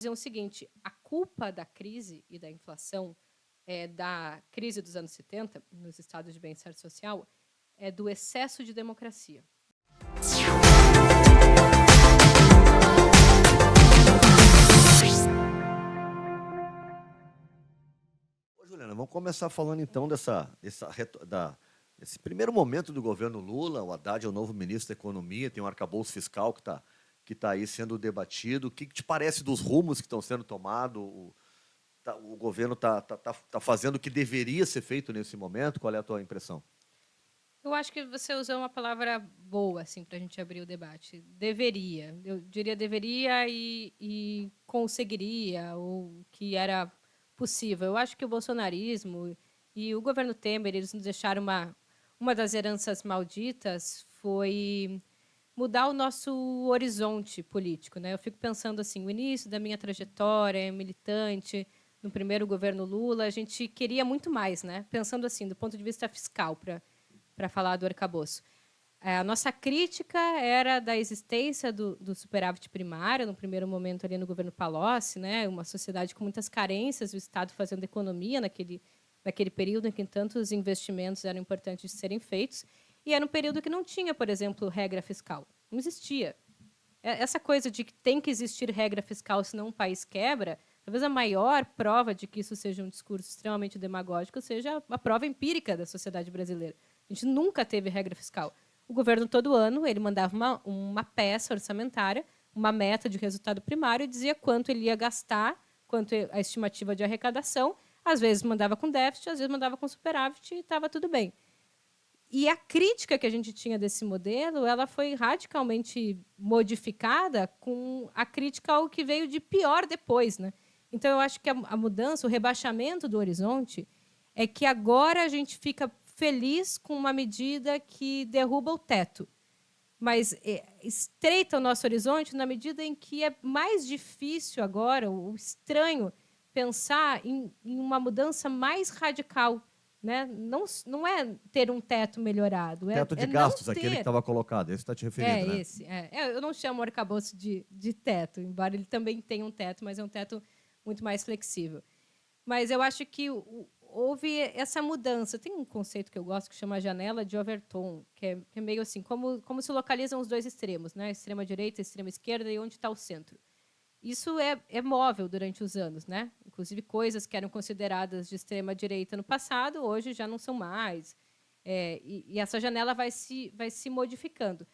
dizer o seguinte, a culpa da crise e da inflação, da crise dos anos 70, nos estados de bem-estar social, é do excesso de democracia. Ô, Juliana, vamos começar falando então desse primeiro momento do governo Lula. O Haddad é o novo ministro da Economia, tem um arcabouço fiscal que tá aí sendo debatido. O que te parece dos rumos que estão sendo tomados? O governo tá fazendo o que deveria ser feito nesse momento? Qual é a tua impressão? Eu acho que você usou uma palavra boa assim, para a gente abrir o debate. Deveria. Eu diria deveria e conseguiria, ou que era possível. Eu acho que o bolsonarismo e o governo Temer, eles nos deixaram uma das heranças malditas foi mudar o nosso horizonte político, né? Eu fico pensando assim, o início da minha trajetória militante, no primeiro governo Lula, a gente queria muito mais, né? Pensando assim, do ponto de vista fiscal, para falar do arcabouço. A nossa crítica era da existência do superávit primário, no primeiro momento ali no governo Palocci, né? Uma sociedade com muitas carências, o Estado fazendo economia naquele período em que tantos investimentos eram importantes de serem feitos, e era um período que não tinha, por exemplo, regra fiscal. Não existia. Essa coisa de que tem que existir regra fiscal, senão um país quebra, talvez a maior prova de que isso seja um discurso extremamente demagógico seja a prova empírica da sociedade brasileira. A gente nunca teve regra fiscal. O governo, todo ano, ele mandava uma peça orçamentária, uma meta de resultado primário, e dizia quanto ele ia gastar, quanto a estimativa de arrecadação. Às vezes mandava com déficit, às vezes mandava com superávit e estava tudo bem. E a crítica que a gente tinha desse modelo, ela foi radicalmente modificada com a crítica ao que veio de pior depois, né? Então, eu acho que a mudança, o rebaixamento do horizonte, é que agora a gente fica feliz com uma medida que derruba o teto, mas estreita o nosso horizonte na medida em que é mais difícil agora, o estranho, pensar em uma mudança mais radical, né? Não é ter um teto melhorado, Teto de não gastos, ter. aquele que estava colocado, esse está te referindo, né? Esse. Eu não chamo o arcabouço de teto, embora ele também tenha um teto, mas é um teto muito mais flexível. Mas eu acho que houve essa mudança. Tem um conceito que eu gosto que chama janela de Overton, que é meio assim, como se localizam os dois extremos, né? Extrema-direita, extrema-esquerda, e onde está o centro. Isso é móvel durante os anos, né? Inclusive, coisas que eram consideradas de extrema-direita no passado, hoje já não são mais. E essa janela vai se modificando.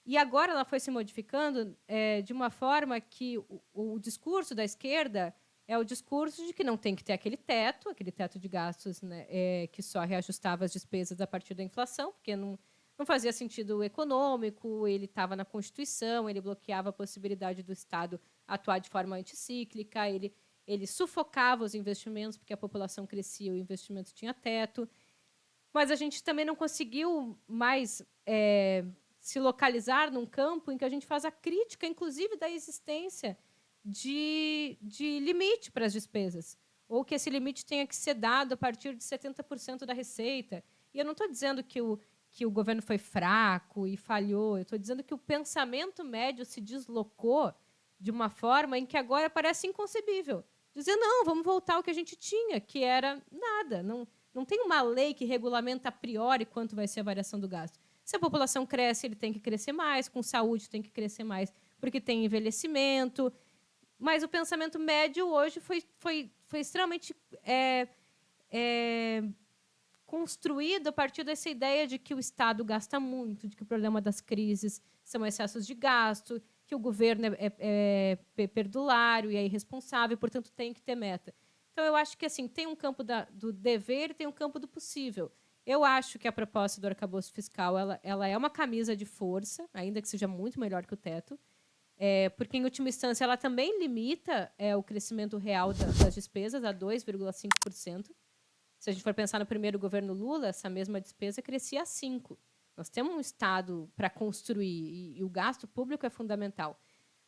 E agora ela foi se modificando de uma forma que o discurso da esquerda é o discurso de que não tem que ter aquele teto de gastos, né, que só reajustava as despesas a partir da inflação, porque não fazia sentido econômico, ele estava na Constituição, ele bloqueava a possibilidade do Estado atuar de forma anticíclica, ele sufocava os investimentos, porque a população crescia, o investimento tinha teto. Mas a gente também não conseguiu mais se localizar num campo em que a gente faz a crítica, inclusive, da existência de limite para as despesas, ou que esse limite tenha que ser dado a partir de 70% da receita. E eu não estou dizendo que o governo foi fraco e falhou, eu estou dizendo que o pensamento médio se deslocou de uma forma em que agora parece inconcebível. Dizer, não, vamos voltar ao que a gente tinha, que era nada. Não tem uma lei que regulamenta a priori quanto vai ser a variação do gasto. Se a população cresce, ele tem que crescer mais, com saúde tem que crescer mais, porque tem envelhecimento. Mas o pensamento médio hoje foi extremamente construído a partir dessa ideia de que o Estado gasta muito, de que o problema das crises são excessos de gasto, que o governo é perdulário e é irresponsável, portanto, tem que ter meta. Então, eu acho que assim tem um campo do dever e tem um campo do possível. Eu acho que a proposta do arcabouço fiscal ela é uma camisa de força, ainda que seja muito melhor que o teto, porque, em última instância, ela também limita o crescimento real das despesas a 2,5%. Se a gente for pensar no primeiro governo Lula, essa mesma despesa crescia a 5%. Nós temos um Estado para construir e o gasto público é fundamental.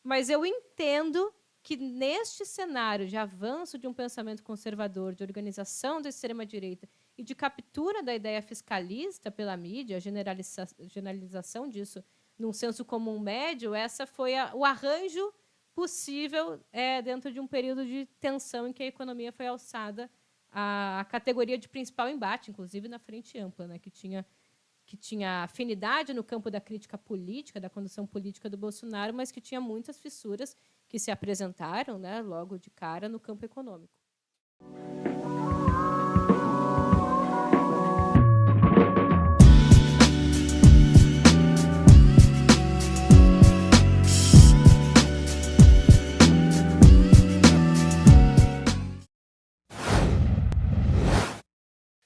Mas eu entendo que, neste cenário de avanço de um pensamento conservador, de organização da extrema-direita e de captura da ideia fiscalista pela mídia, a generalização disso num senso comum médio, essa foi o arranjo possível dentro de um período de tensão em que a economia foi alçada à categoria de principal embate, inclusive na frente ampla, né, que tinha afinidade no campo da crítica política, da condução política do Bolsonaro, mas que tinha muitas fissuras que se apresentaram, né, logo de cara no campo econômico.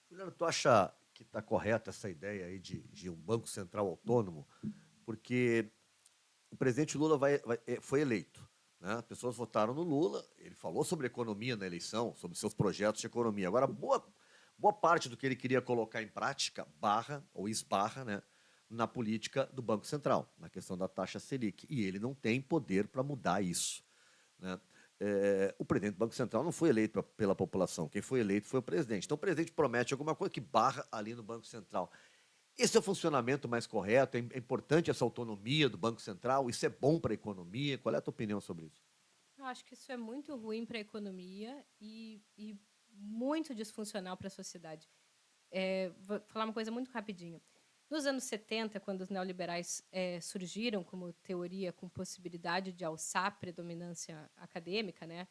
Juliano, tu acha que está correta essa ideia aí de um Banco Central autônomo? Porque o presidente Lula foi eleito, né? As pessoas votaram no Lula, ele falou sobre economia na eleição, sobre seus projetos de economia. Agora, boa parte do que ele queria colocar em prática barra ou esbarra, né, na política do Banco Central, na questão da taxa Selic. E ele não tem poder para mudar isso, né? O presidente do Banco Central não foi eleito pela população, quem foi eleito foi o presidente. Então, o presidente promete alguma coisa que barra ali no Banco Central. Esse é o funcionamento mais correto? É importante essa autonomia do Banco Central? Isso é bom para a economia? Qual é a tua opinião sobre isso? Eu acho que isso é muito ruim para a economia e muito disfuncional para a sociedade. Vou falar uma coisa muito rapidinho. Nos anos 70, quando os neoliberais surgiram como teoria com possibilidade de alçar a predominância acadêmica, né?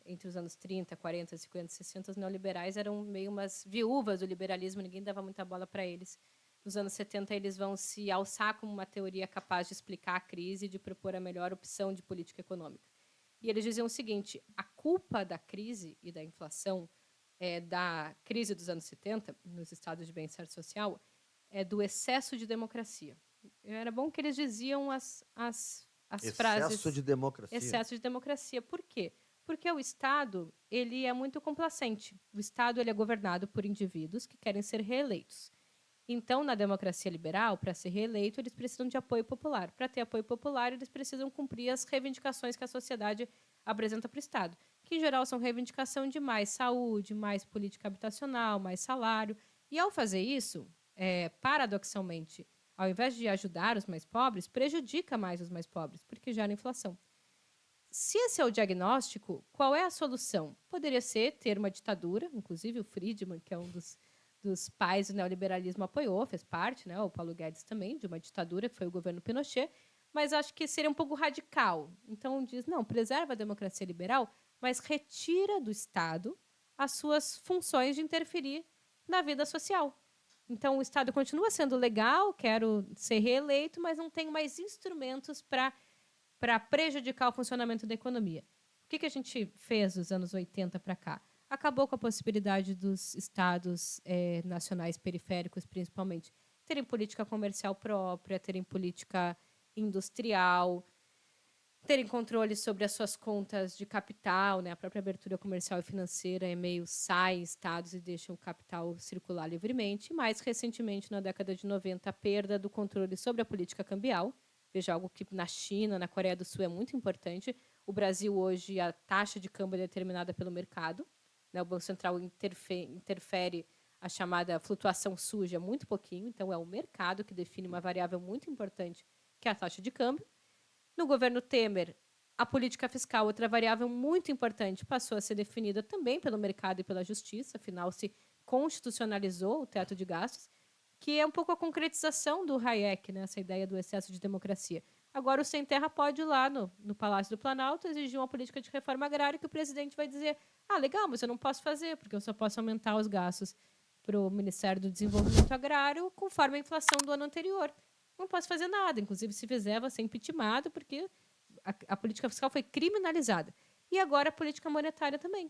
Entre os anos 30, 40, 50, 60, os neoliberais eram meio umas viúvas do liberalismo, ninguém dava muita bola para eles. Nos anos 70, eles vão se alçar como uma teoria capaz de explicar a crise e de propor a melhor opção de política econômica. E eles diziam o seguinte: a culpa da crise e da inflação, da crise dos anos 70, nos estados de bem-estar social, é do excesso de democracia. Era bom que eles diziam as frases... Excesso de democracia. Excesso de democracia. Por quê? Porque o Estado ele é muito complacente. O Estado ele é governado por indivíduos que querem ser reeleitos. Então, na democracia liberal, para ser reeleito, eles precisam de apoio popular. Para ter apoio popular, eles precisam cumprir as reivindicações que a sociedade apresenta para o Estado, que, em geral, são reivindicação de mais saúde, mais política habitacional, mais salário. E, ao fazer isso, paradoxalmente, ao invés de ajudar os mais pobres, prejudica mais os mais pobres, porque gera inflação. Se esse é o diagnóstico, qual é a solução? Poderia ser ter uma ditadura, inclusive o Friedman, que é um dos pais do neoliberalismo, apoiou, fez parte, né? O Paulo Guedes também, de uma ditadura, que foi o governo Pinochet, mas acho que seria um pouco radical. Então, diz, não, preserva a democracia liberal, mas retira do Estado as suas funções de interferir na vida social. Então, o Estado continua sendo legal, quero ser reeleito, mas não tenho mais instrumentos para prejudicar o funcionamento da economia. O que a gente fez dos anos 80 para cá? Acabou com a possibilidade dos estados nacionais periféricos, principalmente, terem política comercial própria, terem política industrial, terem controle sobre as suas contas de capital, né? A própria abertura comercial e financeira é meio sai estados e deixa o capital circular livremente. Mais recentemente, na década de 90, a perda do controle sobre a política cambial. Veja, algo que na China, na Coreia do Sul é muito importante. O Brasil, hoje, a taxa de câmbio é determinada pelo mercado, né? O Banco Central interfere a chamada flutuação suja muito pouquinho. Então, é o mercado que define uma variável muito importante, que é a taxa de câmbio. No governo Temer, a política fiscal, outra variável muito importante, passou a ser definida também pelo mercado e pela justiça, afinal, se constitucionalizou o teto de gastos, que é um pouco a concretização do Hayek, né, essa ideia do excesso de democracia. Agora, o Sem Terra pode ir lá no Palácio do Planalto exigir uma política de reforma agrária que o presidente vai dizer: legal, mas eu não posso fazer, porque eu só posso aumentar os gastos para o Ministério do Desenvolvimento Agrário conforme a inflação do ano anterior. Não posso fazer nada. Inclusive, se fizer, vai ser impeachmentado, porque a política fiscal foi criminalizada. E agora a política monetária também.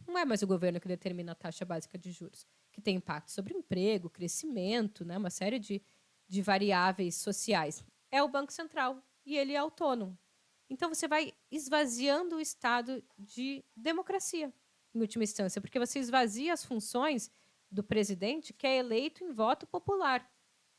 Não é mais o governo que determina a taxa básica de juros, que tem impacto sobre o emprego, crescimento, né, uma série de variáveis sociais. É o Banco Central, e ele é autônomo. Então, você vai esvaziando o Estado de democracia, em última instância, porque você esvazia as funções do presidente, que é eleito em voto popular.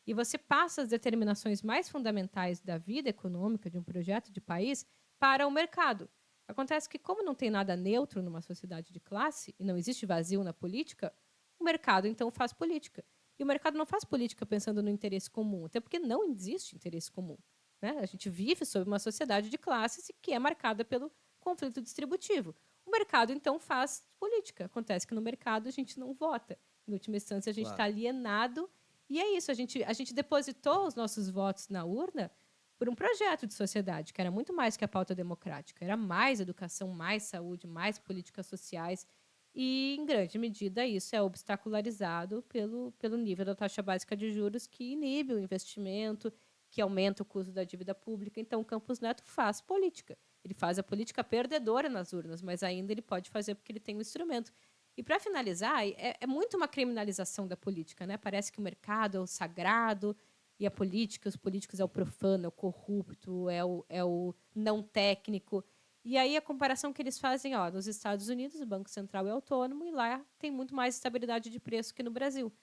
E você passa as determinações mais fundamentais da vida econômica de um projeto de país para o mercado. Acontece que, como não tem nada neutro numa sociedade de classe e não existe vazio na política, o mercado, então, faz política. E o mercado não faz política pensando no interesse comum, até porque não existe interesse comum. né? A gente vive sob uma sociedade de classes que é marcada pelo conflito distributivo. O mercado, então, faz política. Acontece que no mercado a gente não vota. Em última instância, a gente está Claro. alienado. E é isso, a gente depositou os nossos votos na urna por um projeto de sociedade, que era muito mais que a pauta democrática. Era mais educação, mais saúde, mais políticas sociais. E, em grande medida, isso é obstacularizado pelo nível da taxa básica de juros, que inibe o investimento, que aumenta o custo da dívida pública. Então, o Campos Neto faz política. Ele faz a política perdedora nas urnas, mas ainda ele pode fazer porque ele tem um instrumento. E, para finalizar, é muito uma criminalização da política, né? Parece que o mercado é o sagrado e a política, os políticos é o profano, é o corrupto, é o não técnico. E aí a comparação que eles fazem, ó, nos Estados Unidos, o Banco Central é autônomo e lá tem muito mais estabilidade de preço que no Brasil.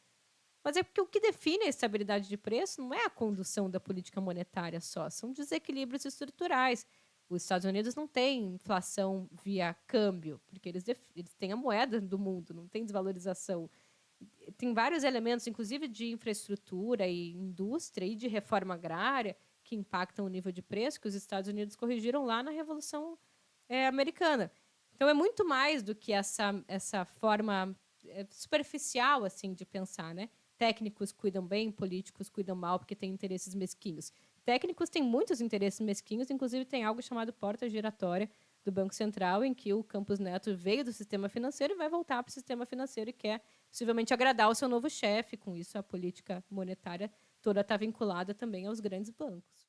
Mas é porque o que define a estabilidade de preço não é a condução da política monetária só, são desequilíbrios estruturais. Os Estados Unidos não têm inflação via câmbio, porque eles têm a moeda do mundo, não tem desvalorização. Tem vários elementos, inclusive de infraestrutura e indústria e de reforma agrária, que impactam o nível de preço, que os Estados Unidos corrigiram lá na Revolução Americana. Então, é muito mais do que essa forma superficial assim de pensar, né? Técnicos cuidam bem, políticos cuidam mal, porque têm interesses mesquinhos. Técnicos têm muitos interesses mesquinhos, inclusive tem algo chamado porta giratória do Banco Central, em que o Campos Neto veio do sistema financeiro e vai voltar para o sistema financeiro e quer possivelmente agradar o seu novo chefe. Com isso, a política monetária toda está vinculada também aos grandes bancos.